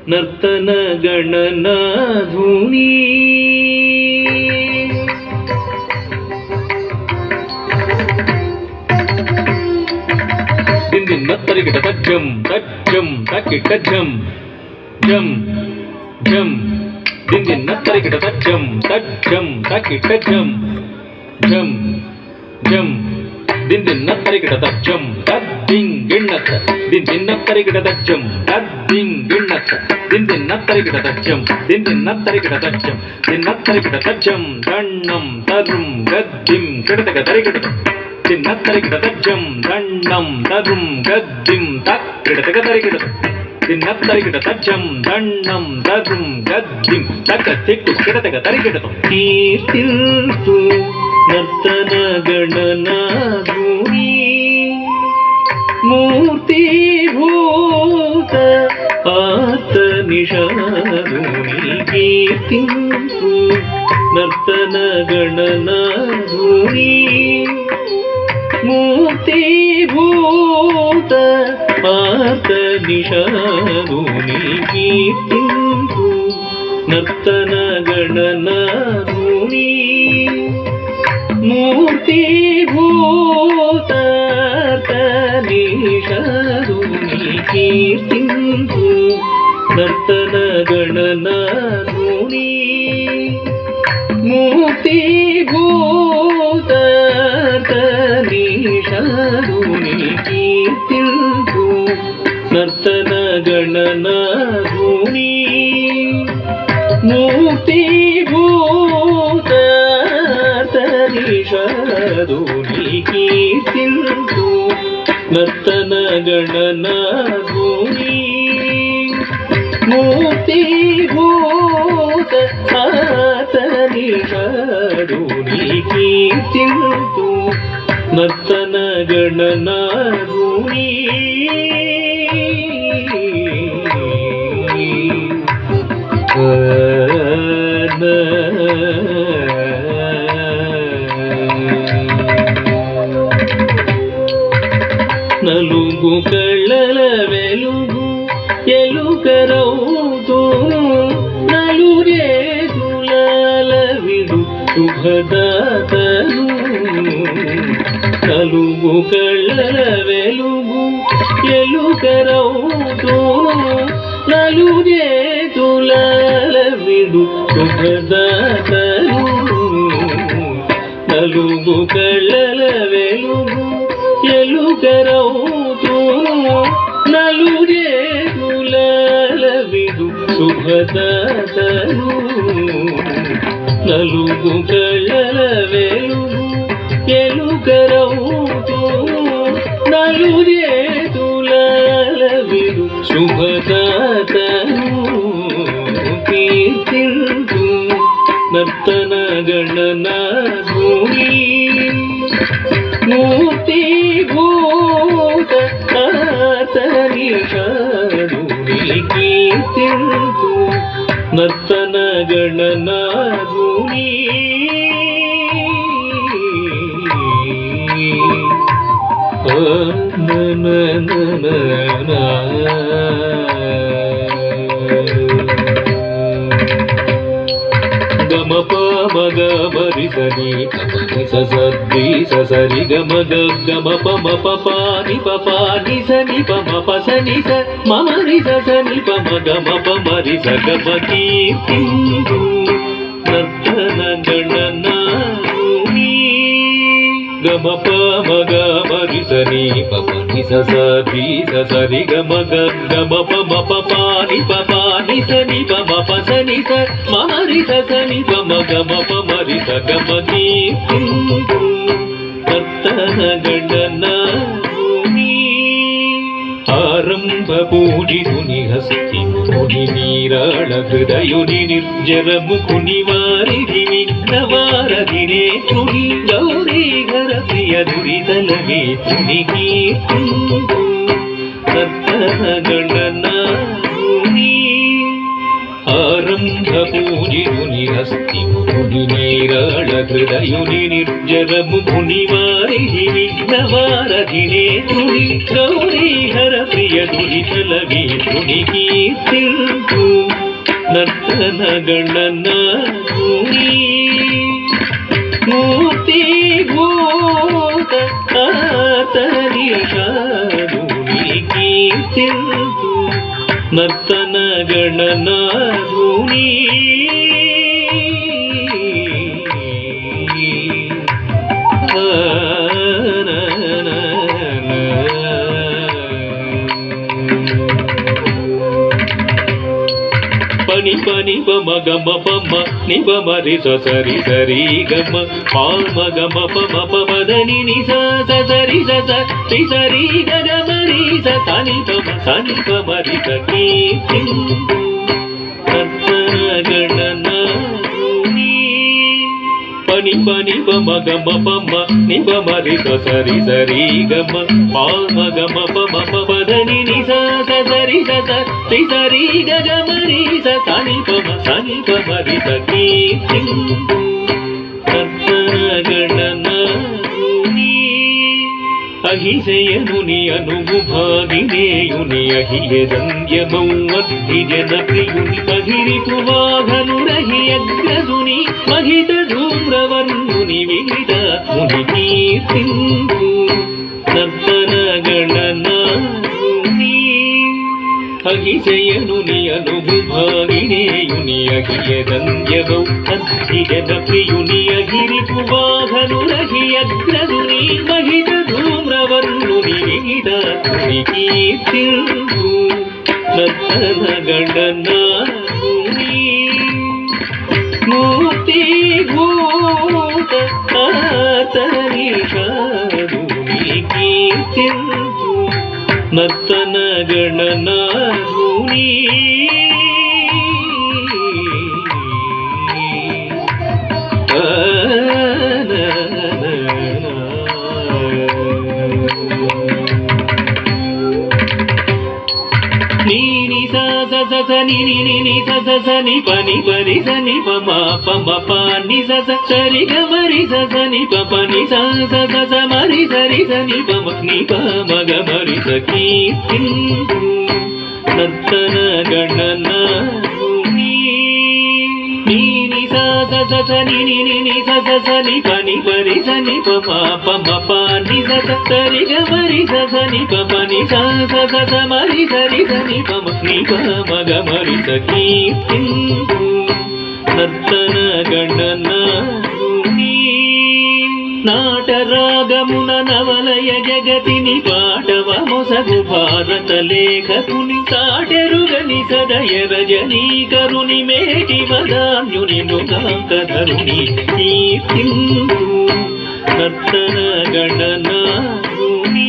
ನರ್ತನ ಗಣನಾಧುನಿ ದಿಂದಿನ ತರಿಗಿಟ ತಜ್ಜಂ ತಜ್ಜಂ ತಕ್ಕಿಟ ಜಂ ಜಂ ಜಂ ದಿಂದಿನ ತರಿಗಿಟ ತಜ್ಜಂ ತಜ್ಜಂ ತಕ್ಕಿಟ ಜಂ ಜಂ ಜಂ ದಿಂದಿನ ತರಿಗಿಟ ತಜ್ಜಂ ತದ್ದಿಂಗಿಣ್ಣತ್ತ ದಿಂದಿನ ತರಿಗಿಟ ತಜ್ಜಂ ತದ್ದಿಂಗಿಣ್ಣತ್ತ ದಿಂದಿನ ತರಿಗಿಟ ತಜ್ಜಂ ದಿಂದಿನ ತರಿಗಿಟ ತಜ್ಜಂ ದಿನ ತರಿಗಿಟ ತಜ್ಜಂ ದಣ್ಣಂ ತದ್ರುಂ ಗದ್ದಿಂ ಕಿಡತಗ ತರಿಗಿಟ ದಿನ ತರಿಗಿಟ ತಜ್ಜಂ ದಣ್ಣಂ ತದ್ರುಂ ಗದ್ದಿಂ ತಕ್ ಕಿಡತಗ ತರಿಗಿಟ ದಿನ ತರಿಗಿಟ ತಜ್ಜಂ ದಣ್ಣಂ ತದ್ರುಂ ಗದ್ದಿಂ ತಕ್ಕ ತಿಕ್ಕು ಕಿಡತಗ ತರಿಗಿಟ ಕೀರ್ತಿಲ್ತು ನರ್ತನ ಗಣನಾಧುನಿ ಮೂರ್ತಿಭೂತ ಆತ ನಿಷಾಧುನಿ ಕೀರ್ತಿಂತು ನರ್ತನ ಗಣನಾಧುನಿ ಮೂರ್ತಿಭೂತ ಆತ ನಿಷಾಧುನಿ ಕೀರ್ತಿಂತು ನರ್ತನ ಗಣನಾಧುನಿ ಮೂರ್ತಿಭೂತ ನಿಷಾಧುನಿ ಕೀರ್ತಿಂತು ನರ್ತನ ಗಣನಾಧುನಿ ಮೂರ್ತಿಭೂತ ನಿಷಾಧುನಿ ಕೀರ್ತಿಂತು ನರ್ತನ ಗಣನಾಧುನಿ ಮೂರ್ತಿಭೂತ ನಿಷಾಧುನಿ ಕೀರ್ತಿಂತು ನರ್ತನ ಗಣನಾಧುನಿ ಮೂರ್ತಿಭೂತ ನಿಷಾಧುನಿ ಕೀರ್ತಿಂತು ನರ್ತನ ಗಣನಾಧುನಿ నలుగు కళ్ళల వెలుగు ఎలుకరవుతూ నలురేదులాల విడు శుభదాతను నలుగు కళ్ళల వెలుగు ఎలుకరవుతూ నలురేదులాల విడు శుభదాతను నలుగు కళ్ళల వెలుగు ఎలుకరవుతూ నలురేదులాల విడు శుభదాతను నలుగు కళ్ళల వెలుగు ఎలుకరవుతూ నలురేదులాల విడు శుభదాతను కీర్తింతు నర్తన గణనాధుని మూర్తిభూత నిషాధుని కీర్తింతు నర్తన గణనాధుని గమ పమగ మరి సని పని సరి సరి గమ గమ పమ పపాని పపాని సని పమ పసని స మమరి సని పమ గమ పమరి స గమ కీర్తింతు నర్తన గణనాధుని గమ పమగ మరి సని పపని సరి గమ గమ పమ పపాని పపాని సని పమ పసని స మమరి సని పమ గమ పమరి స గమ కీర్తింతు నర్తన గణనాధుని ఆరంభ పూజితుని హస్తి ముని నీరాళ హృదయుని నిర్జర ముకుని వారిధి విఘ్నవారధినే తుని గౌరీఘర ప్రియ దురితలమే తుని కీర్తింతు నర్తన గణనాధుని ఆరంభ పూజిరుని హస్తి ముని నీరాళ హృదయుని నిర్జరము ముని వారిహి విఘ్నవారధి నేత్రుని గౌరీహర ప్రియ దురితల వీరుని కీర్తింపు నర్తన గణనాథుని మూర్తి భూత ఆతనిషాదుని కీర్తింపు నర్తన గణనాథుని పని పని పమ గమ పమ నిప మరి సరి సరి గమ పామ గమ పమ పమదని ని సరి సరి సరి గగ మరి సని పమరి సఖీ గణనాథుని పని పని పమ గమ పమ నిప మరి సరి సరి గమ పామ గమ పమ పదని ని సరి సరి సరి గగ మరి సని పమరి సఖీ గణనాథుని అహిశయనుని అనుభాగినేయుని అహియజంధ్యమౌ అద్విజన ప్రియుని మహిరిపు వాహనురహి అగ్రజుని మహిత ధూమ్రవర్ణుని విహిత ముని కీర్తింపు నర్తన గణనాథుని అహిశయనుని అనుభాగినేయుని అహియజంధ్యమౌ అద్విజన ప్రియుని అహిరిపు వాహనురహి అగ్రజుని మహిత ధూమ్రవర్ణుని విహితాత్ముని కీర్తింపు నర్తన గణనాథుని మూర్తి భూత ఆతనిషాదుని కీర్తింపు నర్తన గణనాథుని ని పని పని సని పమ పమ పాని సరి గమరి సని పని మరి సరి సని పమ ని పమ గమరి సకీర్తింపు నర్తన గణనాథుని ని సని పని పరి సని పమ పమ పాని సరి గమరి సని పని మరి సరి సని పమ ని పమ గమరి సకీర్తింపు నర్తన గణనాథుని నాటరాగమున నవలయ జగతిని పాటవ మొసగు భారత లేఖకుని సాటెరుగని సదయ రజనీకరుని మేటి వదాన్యుని మృగాంకధరుని కీర్తింపు నర్తన గణనాథుని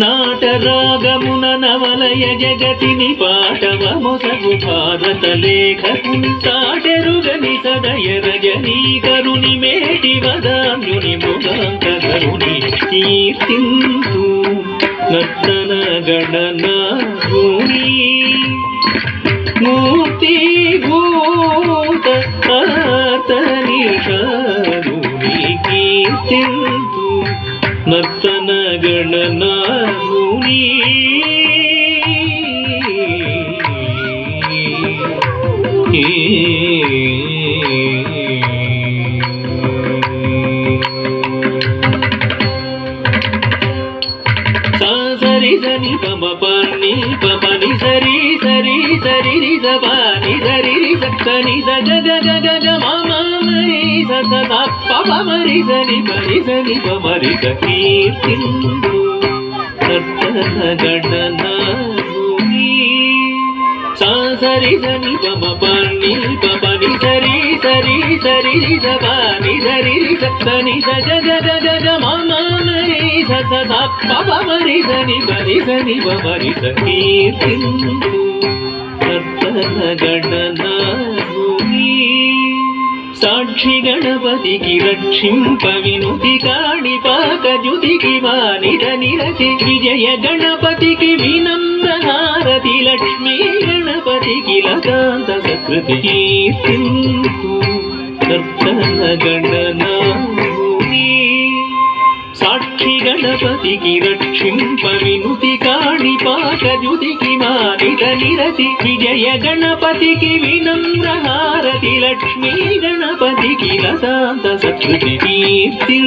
నాటరాగమున నవలయ జగతిని పాటవ మొసగు భారత లేఖకుని సాటెరుగని సదయ రజనీకరుని మేటి వదాన్యుని మృగాంకధరుని కీర్తింపు నర్తన గణనాథుని మూర్తి భూత ఆతనిషాదుని కీర్తింపు నర్తన గణనాథుని సరి సని పమ పని పని సరి సరి సరి రి సని సరి రి సని సగ గగ గగ మమ మరి స పమ మరి సని పమరి సకీర్తింపు నర్తన గణనాథుని సరి సని పమ పని సరి సరి సరి రి సని సరి రి సని సగ గగ గగ మమ మరి స పమరి సని పమరి సకీర్తింపు నర్తన గణనాథుని సాక్షి గణపతికి రక్షింప వినుతి కాణిపాక జ్యుతికి వానిద నిరతి విజయ గణపతికి వినమ్ర హారతి లక్ష్మీ గణపతి గణపతికి లతాంత సకృతి కీర్తింతు కర్తన గణనాముని సాక్షి గణపతికి రక్షింప వినుతి కాణి పాకద్యుతికి మానిత నిరతి విజయ గణపతికి వినమ్ర హారతి లక్ష్మీ గణపతికి లతాంత సకృతి కీర్తి